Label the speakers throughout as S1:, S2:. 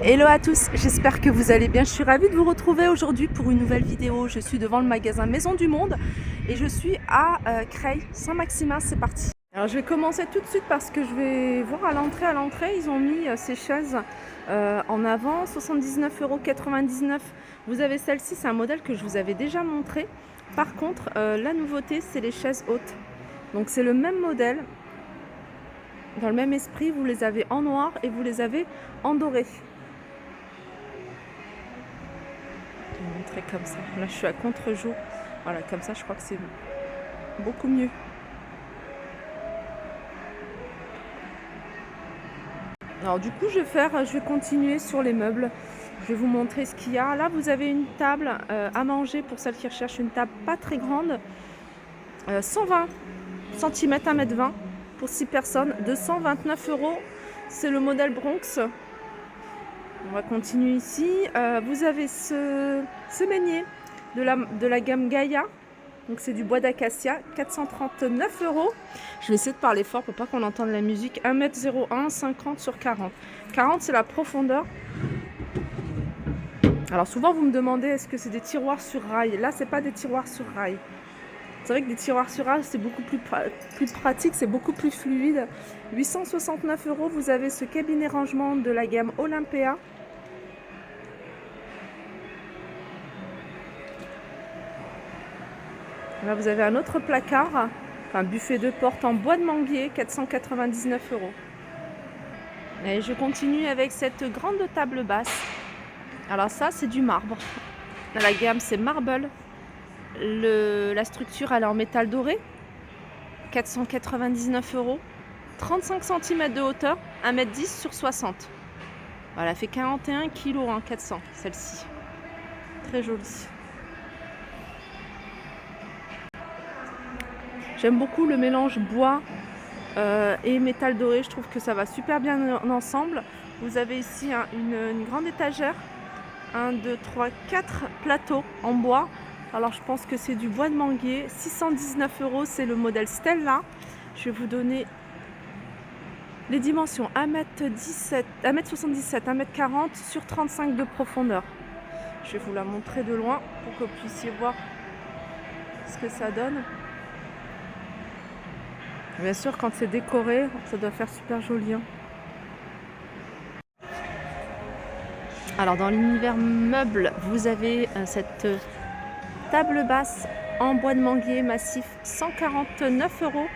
S1: Hello à tous, j'espère que vous allez bien. Je suis ravie de vous retrouver aujourd'hui pour une nouvelle vidéo. Je suis devant le magasin Maison du Monde et je suis à Creil, Saint-Maximin, c'est parti. Alors je vais commencer tout de suite parce que je vais voir à l'entrée. À l'entrée, ils ont mis ces chaises en avant, 79,99 €. Vous avez celle-ci, c'est un modèle que je vous avais déjà montré. Par contre, la nouveauté, c'est les chaises hautes. Donc c'est le même modèle. Dans le même esprit, vous les avez en noir et vous les avez en doré. Je vais montrer comme ça. Là, je suis à contre-jour. Voilà, comme ça, je crois que c'est beaucoup mieux. Alors du coup, je vais continuer sur les meubles. Je vais vous montrer ce qu'il y a. Là, vous avez une table à manger pour celles qui recherchent une table pas très grande. 120 cm, 1,20 m pour 6 personnes, 229 €. C'est le modèle Bronx. On va continuer ici. Vous avez ce meunier de la gamme Gaia. Donc c'est du bois d'acacia, 439 €. Je vais essayer de parler fort pour pas qu'on entende la musique. 1,01 m, 50 sur 40. 40, c'est la profondeur. Alors souvent vous me demandez est-ce que c'est des tiroirs sur rail. Là, c'est pas des tiroirs sur rail. C'est vrai que des tiroirs sur rail, c'est beaucoup plus pratique, c'est beaucoup plus fluide. 869 €. Vous avez ce cabinet rangement de la gamme Olympia. Là, vous avez un autre placard, un buffet de porte en bois de manguier, 499 €. Et je continue avec cette grande table basse. Alors ça, c'est du marbre. La gamme, c'est Marble. La structure, elle est en métal doré, 499 €. 35 cm de hauteur, 1,10 m sur 60. Voilà, elle fait 41 kg, 400, celle-ci. Très jolie. J'aime beaucoup le mélange bois et métal doré. Je trouve que ça va super bien ensemble. Vous avez ici une grande étagère. 1, 2, 3, 4 plateaux en bois. Alors je pense que c'est du bois de manguier. 619 €, c'est le modèle Stella. Je vais vous donner les dimensions. 1,77 m, 1,40 m sur 35 de profondeur. Je vais vous la montrer de loin pour que vous puissiez voir ce que ça donne. Bien sûr, quand c'est décoré, ça doit faire super joli. Alors, dans l'univers meuble, vous avez cette table basse en bois de manguier massif, 149 €.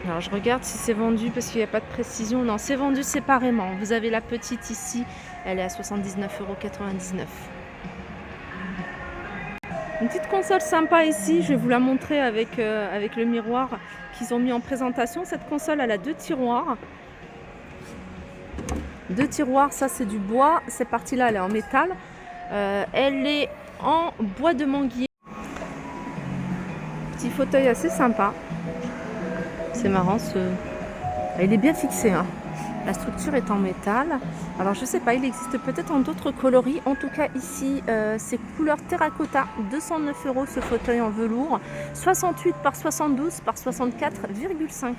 S1: Alors, je regarde si c'est vendu parce qu'il n'y a pas de précision. Non, c'est vendu séparément. Vous avez la petite ici, elle est à 79,99 €. Une petite console sympa ici, je vais vous la montrer avec le miroir qu'ils ont mis en présentation. Cette console, elle a 2 tiroirs. 2 tiroirs, ça c'est du bois. Cette partie-là, elle est en métal. Elle est en bois de manguier. Petit fauteuil assez sympa. C'est marrant, il est bien fixé. La structure est en métal. Alors je sais pas, il existe peut-être en d'autres coloris. En tout cas ici, c'est couleur terracotta. 209 € ce fauteuil en velours. 68 par 72 par 64,5.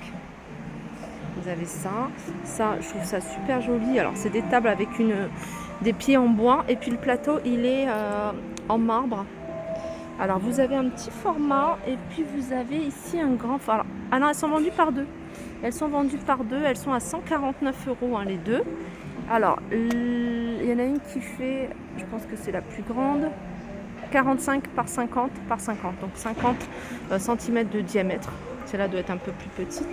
S1: Vous avez ça. Ça, je trouve ça super joli. Alors c'est des tables avec des pieds en bois. Et puis le plateau, il est en marbre. Alors vous avez un petit format. Et puis vous avez ici un grand format. Ah non, elles sont vendues par deux. Elles sont vendues par deux, elles sont à 149 € les deux. Alors, il y en a une qui fait, je pense que c'est la plus grande, 45 par 50 par 50, donc 50 cm de diamètre. Celle-là doit être un peu plus petite.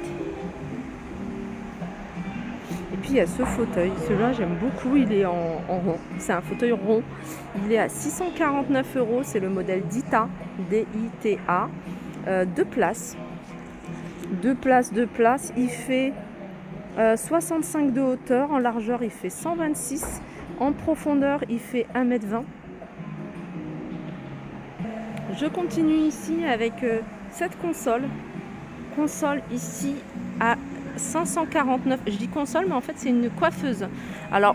S1: Et puis il y a ce fauteuil, celui-là j'aime beaucoup, il est en rond. C'est un fauteuil rond, il est à 649 €, c'est le modèle Dita, D-I-T-A, 2 places. 2 places, il fait 65 de hauteur, en largeur il fait 126, en profondeur il fait 1,20 m. Je continue ici avec cette console ici à 549. Je dis console, mais en fait c'est une coiffeuse. Alors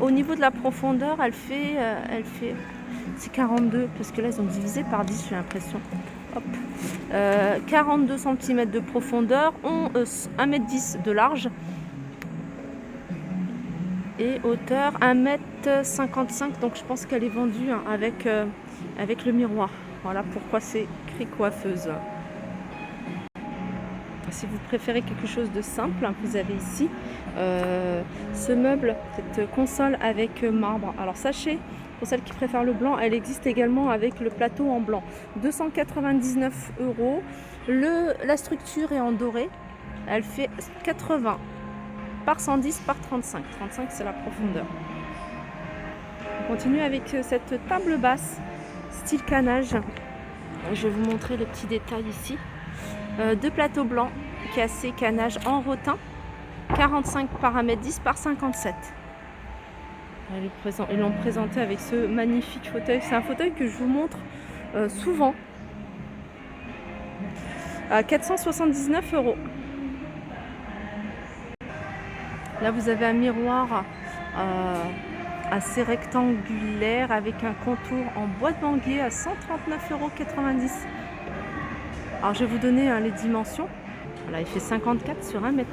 S1: au niveau de la profondeur, elle fait c'est 42, parce que là ils ont divisé par 10, j'ai l'impression. Hop. 42 cm de profondeur, 1,10 m de large. et hauteur 1,55 m. Donc je pense qu'elle est vendue hein, avec le miroir. Voilà pourquoi c'est écrit coiffeuse. Si vous préférez quelque chose de simple, vous avez ici ce meuble, cette console avec marbre. Alors sachez, pour celles qui préfèrent le blanc, elle existe également avec le plateau en blanc. 299 €. La structure est en doré. Elle fait 80 par 110 par 35. 35 c'est la profondeur. On continue avec cette table basse style canage. Je vais vous montrer les petits détails ici. Deux plateaux blancs cassés canage en rotin, 45 par 1,10 m par 57. Ils l'ont présenté avec ce magnifique fauteuil. C'est un fauteuil que je vous montre souvent à 479 €. Là vous avez un miroir assez rectangulaire avec un contour en bois de manguier à 139,90 €. Alors je vais vous donner les dimensions. Voilà, il fait 54 sur 1,30 m.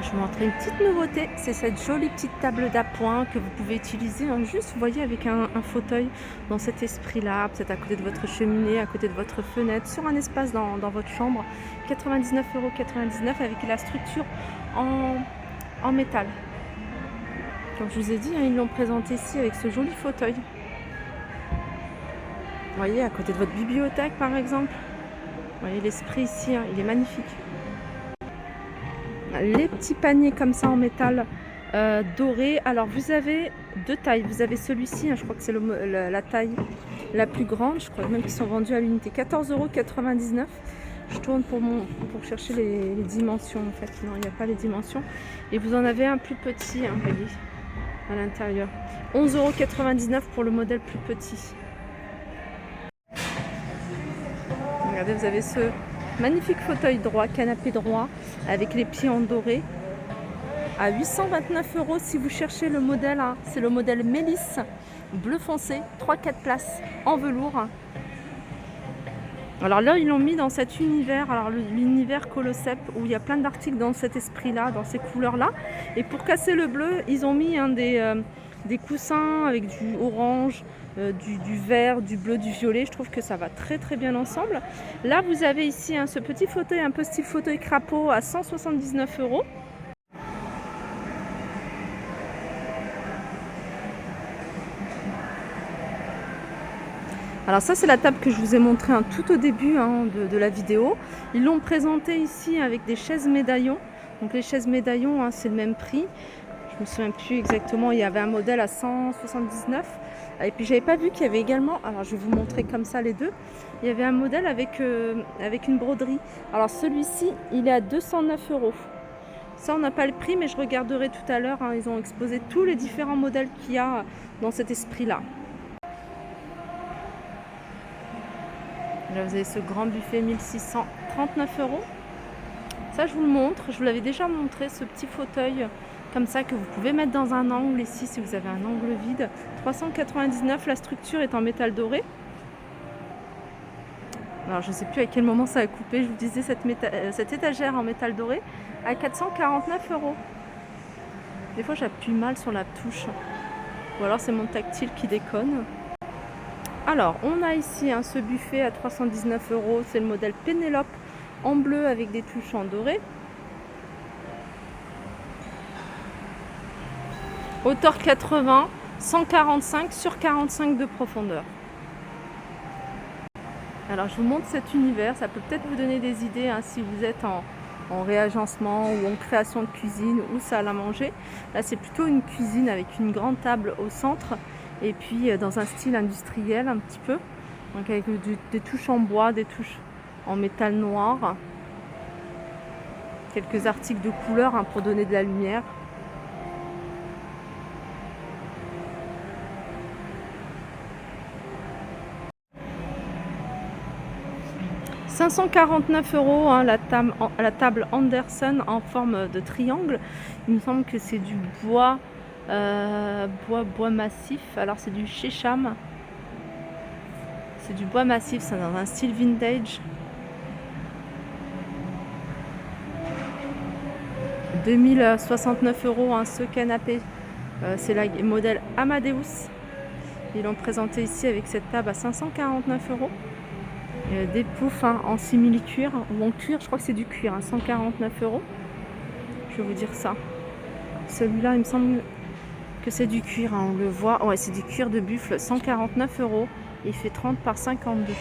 S1: Je vais vous montrer une petite nouveauté, c'est cette jolie petite table d'appoint que vous pouvez utiliser juste, vous voyez, avec un fauteuil dans cet esprit-là, peut-être à côté de votre cheminée, à côté de votre fenêtre, sur un espace dans votre chambre. 99,99 € avec la structure en métal. Comme je vous ai dit, ils l'ont présenté ici avec ce joli fauteuil. Vous voyez, à côté de votre bibliothèque par exemple. Vous voyez l'esprit ici, il est magnifique. Les petits paniers comme ça en métal doré. Alors vous avez deux tailles. Vous avez celui-ci, je crois que c'est la taille la plus grande. Je crois même qu'ils sont vendus à l'unité. 14,99 €. Je tourne pour chercher les dimensions en fait. Non, il n'y a pas les dimensions. Et vous en avez un plus petit, vous voyez, à l'intérieur. 11,99 € pour le modèle plus petit. Regardez, vous avez ce magnifique fauteuil droit, canapé droit, avec les pieds en doré, à 829 € si vous cherchez le modèle. C'est le modèle Mélisse, bleu foncé, 3-4 places, en velours. Alors là, ils l'ont mis dans cet univers, alors l'univers Colosep, où il y a plein d'articles dans cet esprit-là, dans ces couleurs-là. Et pour casser le bleu, ils ont mis des coussins avec du orange, du vert, du bleu, du violet. Je trouve que ça va très très bien ensemble. Là, vous avez ici ce petit fauteuil, un peu style fauteuil crapaud, à 179 €. Alors ça, c'est la table que je vous ai montrée tout au début de la vidéo. Ils l'ont présentée ici avec des chaises médaillons. Donc les chaises médaillons, c'est le même prix. Je me souviens plus exactement, il y avait un modèle à 179. Et puis j'avais pas vu qu'il y avait également, alors je vais vous montrer comme ça les deux. Il y avait un modèle avec une broderie. Alors celui-ci, il est à 209 €. Ça, on n'a pas le prix, mais je regarderai tout à l'heure. Ils ont exposé tous les différents modèles qu'il y a dans cet esprit-là. Là, vous avez ce grand buffet, 1639 €. Ça, je vous le montre. Je vous l'avais déjà montré, ce petit fauteuil comme ça que vous pouvez mettre dans un angle ici si vous avez un angle vide. 399 €. La structure est en métal doré. Alors, je ne sais plus à quel moment ça a coupé. Je vous disais cette étagère en métal doré à 449 €. Des fois, j'appuie mal sur la touche. Ou alors, c'est mon tactile qui déconne. Alors, on a ici ce buffet à 319 €. C'est le modèle Pénélope en bleu avec des touches en doré. Hauteur 80, 145 sur 45 de profondeur. Alors, je vous montre cet univers. Ça peut peut-être vous donner des idées si vous êtes en réagencement ou en création de cuisine ou salle à manger. Là, c'est plutôt une cuisine avec une grande table au centre. Et puis dans un style industriel un petit peu, donc avec des touches en bois, des touches en métal noir, quelques articles de couleur pour donner de la lumière. « 549 € la table Anderson en forme de triangle. Il me semble que c'est du bois. Bois massif, alors c'est du Shesham, c'est du bois massif, c'est dans un style vintage. 2069 € hein, ce canapé. C'est le modèle Amadeus. Ils l'ont présenté ici avec cette table à 549 €. Des poufs hein, en simili-cuir ou en cuir, je crois que c'est du cuir, hein, 149 €. Je vais vous dire ça. Celui-là, il me semble que c'est du cuir, hein, on le voit. Ouais, c'est du cuir de buffle, 149 €. Il fait 30 par 52.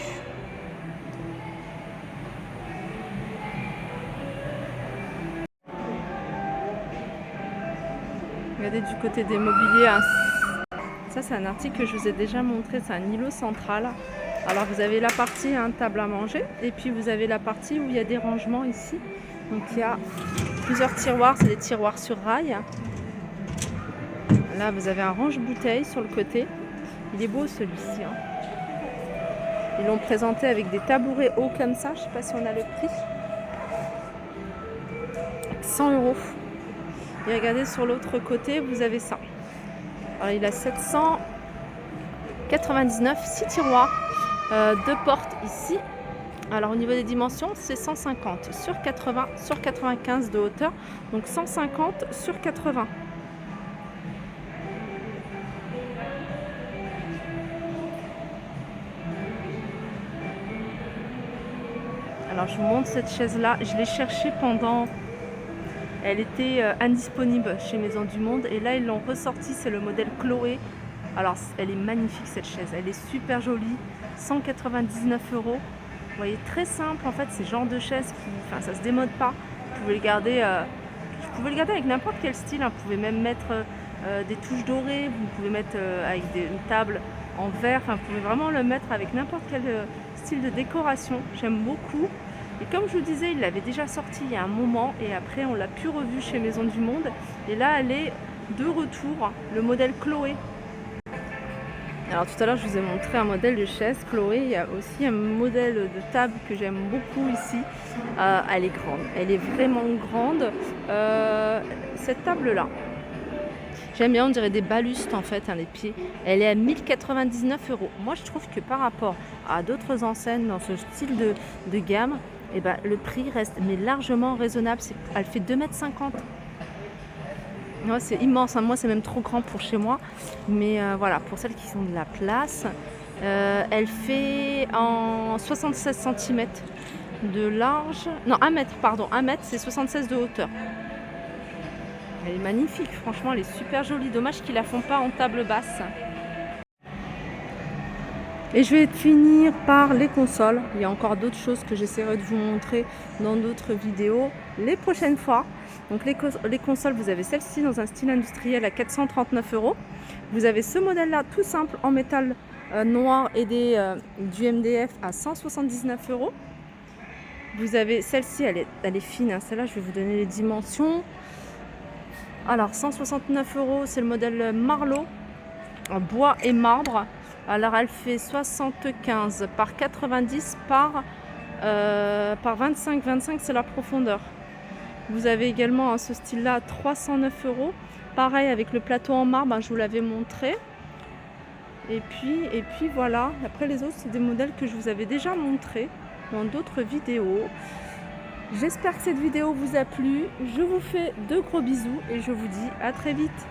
S1: Regardez du côté des mobiliers. Hein. Ça, c'est un article que je vous ai déjà montré. C'est un îlot central. Alors, vous avez la partie hein, table à manger. Et puis, vous avez la partie où il y a des rangements ici. Donc, il y a plusieurs tiroirs. C'est des tiroirs sur rail. Là, vous avez un range-bouteille sur le côté. Il est beau, celui-ci. Hein. Ils l'ont présenté avec des tabourets hauts comme ça. Je ne sais pas si on a le prix. 100 €. Et regardez sur l'autre côté, vous avez ça. Alors il a 799, 6 tiroirs, 2 portes ici. Alors au niveau des dimensions, c'est 150 sur 80 sur 95 de hauteur, donc 150 sur 80. Alors je vous montre cette chaise-là, je l'ai cherchée pendant... Elle était indisponible chez Maison du Monde et là ils l'ont ressorti, c'est le modèle Chloé. Alors elle est magnifique cette chaise, elle est super jolie, 199 €. Vous voyez, très simple en fait, c'est le genre de chaise qui, enfin ça se démode pas. Vous pouvez le garder, avec n'importe quel style, hein. Vous pouvez même mettre des touches dorées, vous pouvez mettre avec une table en verre, enfin vous pouvez vraiment le mettre avec n'importe quel style de décoration. J'aime beaucoup. Et comme je vous disais, il l'avait déjà sorti il y a un moment et après on l'a plus revu chez Maison du Monde. Et là, elle est de retour, le modèle Chloé. Alors tout à l'heure, je vous ai montré un modèle de chaise Chloé. Il y a aussi un modèle de table que j'aime beaucoup ici. Elle est grande, elle est vraiment grande. Cette table-là, j'aime bien, on dirait des balustres en fait, hein, les pieds. Elle est à 1099 €. Moi, je trouve que par rapport à d'autres enseignes dans ce style de gamme, eh ben, le prix reste mais largement raisonnable. Elle fait 2,50 m. Ouais, c'est immense, hein. Moi c'est même trop grand pour chez moi. Mais voilà, pour celles qui ont de la place, elle fait en 76 cm de large. Non, 1 mètre, pardon. 1 mètre, c'est 76 de hauteur. Elle est magnifique, franchement, elle est super jolie. Dommage qu'ils la font pas en table basse. Et je vais finir par les consoles. Il y a encore d'autres choses que j'essaierai de vous montrer dans d'autres vidéos les prochaines fois. Donc les consoles, vous avez celle-ci dans un style industriel à 439 €. Vous avez ce modèle-là tout simple en métal noir et du MDF à 179 €. Vous avez celle-ci, elle est fine, hein. Celle-là, je vais vous donner les dimensions. Alors 169 €, c'est le modèle Marlowe en bois et marbre. Alors elle fait 75 par 90 par 25. 25 c'est la profondeur. Vous avez également ce style-là à 309 €. Pareil avec le plateau en marbre, je vous l'avais montré. Et puis voilà. Après les autres, c'est des modèles que je vous avais déjà montrés dans d'autres vidéos. J'espère que cette vidéo vous a plu. Je vous fais de gros bisous et je vous dis à très vite.